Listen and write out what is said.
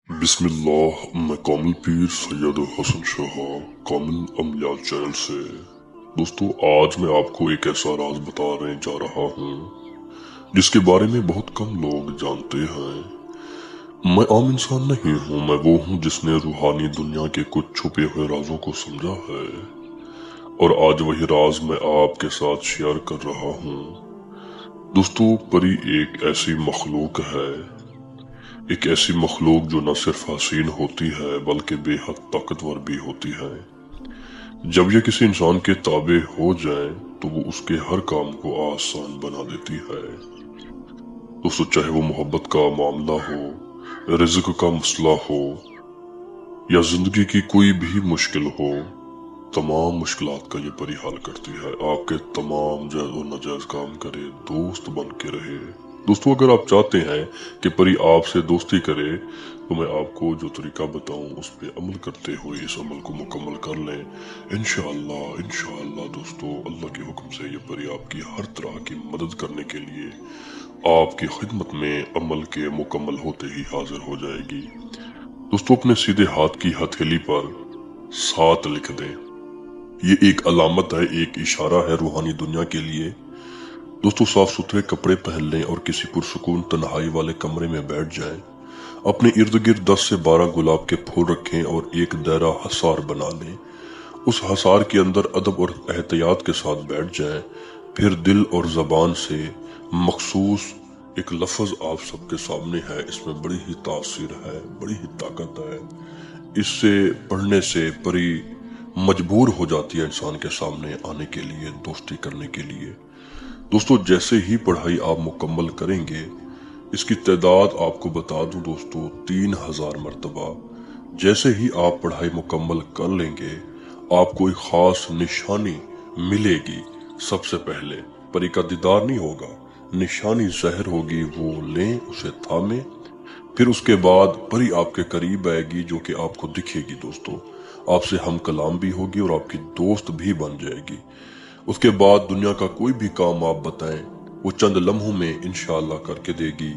बिस्मिल्लाह। मैं कामिल पीर सैयद हसन शाह कामिल अमलियात चैनल से। दोस्तों, आज मैं आपको एक ऐसा राज बताने जा रहा हूँ जिसके बारे में बहुत कम लोग जानते हैं। मैं आम इंसान नहीं हूँ, मैं वो हूँ जिसने रूहानी दुनिया के कुछ छुपे हुए राजों को समझा है, और आज वही राज मैं आपके साथ शेयर कर रहा हूँ। दोस्तों, परी एक ऐसी मखलूक है, एक ऐसी मखलूक जो न सिर्फ हसीन होती है बल्कि बेहद ताकतवर भी होती है। जब यह किसी इंसान के ताबे हो जाए तो वो उसके हर काम को आसान बना देती है। दोस्तों, चाहे वो मोहब्बत का मामला हो, रिज़्क का मसला हो, या जिंदगी की कोई भी मुश्किल हो, तमाम मुश्किलात का ये परी हल करती है। आपके तमाम जायज और नाजायज काम करे, दोस्त बन के रहे। दोस्तों, अगर आप चाहते हैं कि परी आपसे दोस्ती करे तो मैं आपको जो तरीका बताऊं उस पे अमल करते हुए इस अमल को मुकम्मल कर लें। इंशाअल्लाह इंशाअल्लाह दोस्तों, अल्लाह के हुक्म से ये परी आपकी हर तरह की मदद करने के लिए आपकी खिदमत में अमल के मुकम्मल होते ही हाजिर हो जाएगी। दोस्तों, अपने सीधे हाथ की हथेली पर 7 लिख दें। ये एक अलामत है, एक इशारा है रूहानी दुनिया के लिए। दोस्तों, साफ सुथरे कपड़े पहन लें और किसी पुरसुकून तन्हाई वाले कमरे में बैठ जाएं। अपने इर्द गिर्द 10 से 12 गुलाब के फूल रखें और एक दायरा हसार बना लें। उस हसार के अंदर अदब और एहतियात के साथ बैठ जाएं। फिर दिल और जबान से मखसूस एक लफ्ज आप सबके सामने है, इसमें बड़ी ही तासीर है, बड़ी ही ताकत है। इससे पढ़ने से परी मजबूर हो जाती है इंसान के सामने आने के लिए, दोस्ती करने के लिए। दोस्तों, जैसे ही पढ़ाई आप मुकम्मल करेंगे, इसकी तादाद आपको बता दूं दोस्तों, 3000 मरतबा। जैसे ही आप पढ़ाई मुकम्मल कर लेंगे, आपको एक खास निशानी मिलेगी। सबसे पहले परी का दीदार नहीं होगा, निशानी जहर होगी, वो लें, उसे थामें। फिर उसके बाद परी आपके करीब आएगी जो कि आपको दिखेगी। दोस्तों, आपसे हम कलाम भी होगी और आपकी दोस्त भी बन जाएगी। उसके बाद दुनिया का कोई भी काम आप बताएं, वो चंद लम्हों में इंशाअल्लाह करके देगी।